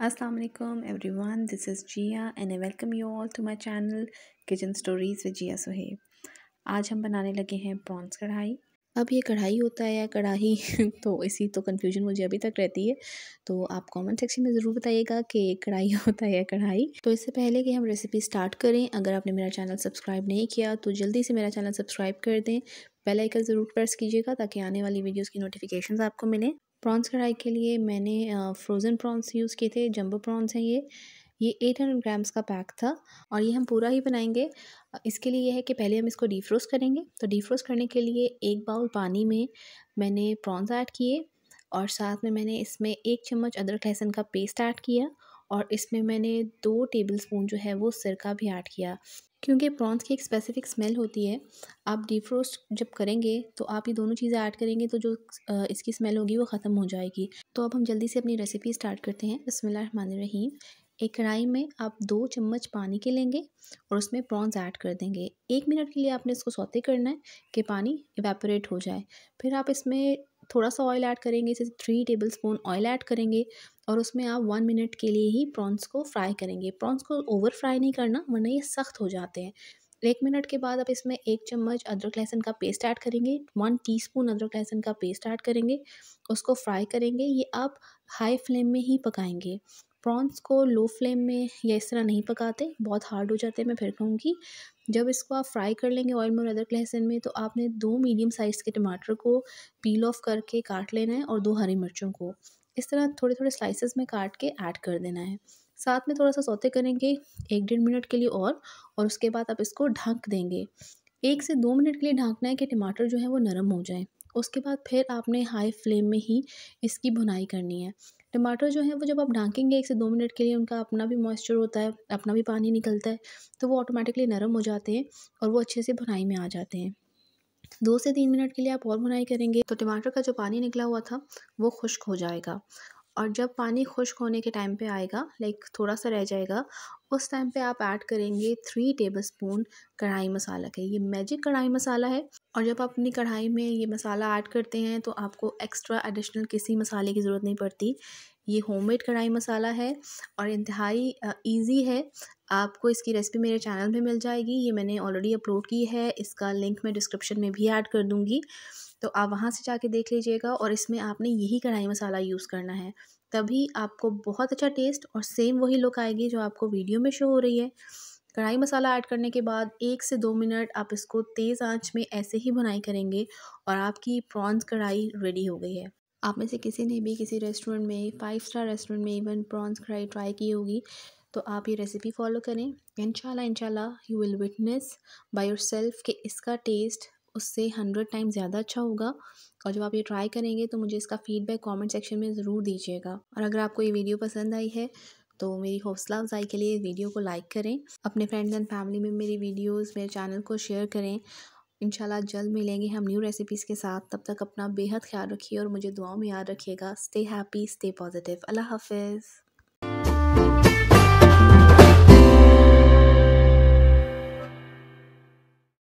Assalamu alaikum everyone, this is Jia and I welcome you all to my channel Kitchen Stories with Jia Suhaib। आज हम बनाने लगे हैं prawns कढ़ाई। अब ये कढ़ाई होता है या कढ़ाई तो इसी तो कन्फ्यूजन मुझे अभी तक रहती है, तो आप कमेंट सेक्शन में ज़रूर बताइएगा कि कढ़ाई होता है या कढ़ाई। तो इससे पहले कि हम रेसिपी स्टार्ट करें, अगर आपने मेरा चैनल सब्सक्राइब नहीं किया तो जल्दी से मेरा चैनल सब्सक्राइब कर दें, बेल आइकन ज़रूर प्रेस कीजिएगा ताकि आने वाली वीडियोज़ की नोटिफिकेशन आपको मिलें। प्रॉन्स कढ़ाई के लिए मैंने फ्रोज़न प्रॉन्स यूज़ किए थे, जंबो प्रॉन्स हैं ये 800 ग्राम्स का पैक था और ये हम पूरा ही बनाएंगे। इसके लिए ये है कि पहले हम इसको डीफ्रोस्ट करेंगे। तो डीफ्रोस्ट करने के लिए एक बाउल पानी में मैंने प्रॉन्स ऐड किए और साथ में मैंने इसमें 1 चम्मच अदरक लहसुन का पेस्ट ऐड किया और इसमें मैंने 2 टेबलस्पून जो है वो सिरका भी ऐड किया। क्योंकि प्रॉन्स की एक स्पेसिफ़िक स्मेल होती है, आप डीफ्रोस्ट जब करेंगे तो आप ये दोनों चीज़ें ऐड करेंगे तो जो इसकी स्मेल होगी वो ख़त्म हो जाएगी। तो अब हम जल्दी से अपनी रेसिपी स्टार्ट करते हैं। बिस्मिल्लाहिर्रहमानिर्रहीम। एक कढ़ाई में आप 2 चम्मच पानी के लेंगे और उसमें प्रॉन्स ऐड कर देंगे। 1 मिनट के लिए आपने इसको सौते करना है कि पानी इवेपोरेट हो जाए। फिर आप इसमें थोड़ा सा ऑयल ऐड करेंगे, जैसे 3 टेबलस्पून ऑयल ऐड करेंगे और उसमें आप 1 मिनट के लिए ही प्रॉन्स को फ्राई करेंगे। प्रॉन्स को ओवर फ्राई नहीं करना वरना ये सख्त हो जाते हैं। 1 मिनट के बाद आप इसमें 1 चम्मच अदरक लहसुन का पेस्ट ऐड करेंगे, 1 टीस्पून अदरक लहसुन का पेस्ट ऐड करेंगे, उसको फ्राई करेंगे। ये आप हाई फ्लेम में ही पकाएंगे। प्रॉन्स को लो फ्लेम में या इस तरह नहीं पकाते, बहुत हार्ड हो जाते हैं। मैं फिर कहूँगी, जब इसको आप फ्राई कर लेंगे ऑयल में और अदरक लहसुन में, तो आपने 2 मीडियम साइज़ के टमाटर को पील ऑफ करके काट लेना है और 2 हरी मिर्चों को इस तरह थोड़े-थोड़े स्लाइसेस में काट के ऐड कर देना है। साथ में थोड़ा-सा सौते करेंगे 1 डेढ़ मिनट के लिए और उसके बाद आप इसको ढक देंगे। 1 से 2 मिनट के लिए ढकना है कि टमाटर जो है वो नरम हो जाए। उसके बाद फिर आपने हाई फ्लेम में ही इसकी भुनाई करनी है। टमाटर जो है वो जब आप ढकेंगे 1 से 2 मिनट के लिए, उनका अपना भी मॉइस्चर होता है, अपना भी पानी निकलता है, तो वो ऑटोमेटिकली नरम हो जाते हैं और वो अच्छे से भुनाई में आ जाते हैं। 2 से 3 मिनट के लिए आप और भुनाई करेंगे तो टमाटर का जो पानी निकला हुआ था वो खुश्क हो जाएगा और जब पानी खुश्क होने के टाइम पे आएगा, लाइक थोड़ा सा रह जाएगा, उस टाइम पे आप ऐड करेंगे 3 टेबलस्पून कढ़ाई मसाला का। ये मैजिक कढ़ाई मसाला है और जब आप अपनी कढ़ाई में ये मसाला ऐड करते हैं तो आपको एक्स्ट्रा एडिशनल किसी मसाले की ज़रूरत नहीं पड़ती। ये होममेड कढ़ाई मसाला है और इंतहाई ईज़ी है। आपको इसकी रेसिपी मेरे चैनल पे मिल जाएगी, ये मैंने ऑलरेडी अपलोड की है, इसका लिंक मैं डिस्क्रिप्शन में भी ऐड कर दूँगी, तो आप वहाँ से जाके देख लीजिएगा। और इसमें आपने यही कढ़ाई मसाला यूज़ करना है, तभी आपको बहुत अच्छा टेस्ट और सेम वही लुक आएगी जो आपको वीडियो में शो हो रही है। कढ़ाई मसाला ऐड करने के बाद 1 से 2 मिनट आप इसको तेज़ आँच में ऐसे ही भुनाई करेंगे और आपकी प्रॉन्स कढ़ाई रेडी हो गई है। आप में से किसी ने भी किसी रेस्टोरेंट में, 5 स्टार रेस्टोरेंट में इवन प्रॉन्स कढ़ाई ट्राई की होगी, तो आप ये रेसिपी फॉलो करें। इंशाल्लाह you will witness by yourself कि इसका टेस्ट उससे 100 टाइम ज़्यादा अच्छा होगा। और जब आप ये ट्राई करेंगे तो मुझे इसका फ़ीडबैक कमेंट सेक्शन में ज़रूर दीजिएगा। और अगर आपको ये वीडियो पसंद आई है तो मेरी हौसला अफजाई के लिए वीडियो को लाइक करें, अपने फ्रेंड्स एंड फैमिली में मेरी वीडियोज़, मेरे चैनल को शेयर करें। इंशाल्लाह जल्द मिलेंगे हम न्यू रेसिपीज़ के साथ। तब तक अपना बेहद ख्याल रखिए और मुझे दुआओं में याद रखिएगा। Stay happy, stay positive. अल्लाह हाफ़िज़।